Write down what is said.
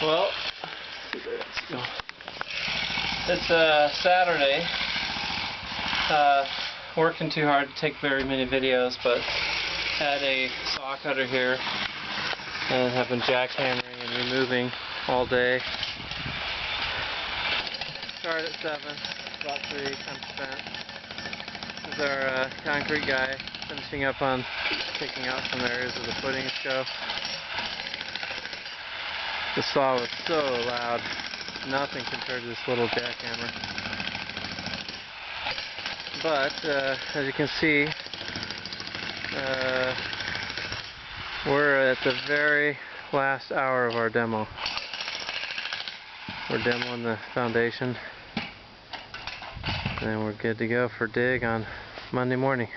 Well, it's Saturday. Working too hard to take very many videos, but had a saw cutter here and have been jackhammering and removing all day. Started at 7, about 3, I'm spent. This is our concrete guy finishing up on taking out some areas of the footings go. The saw was so loud, nothing compared to this little jackhammer. But as you can see, we're at the very last hour of our demo. We're demoing the foundation, and we're good to go for dig on Monday morning.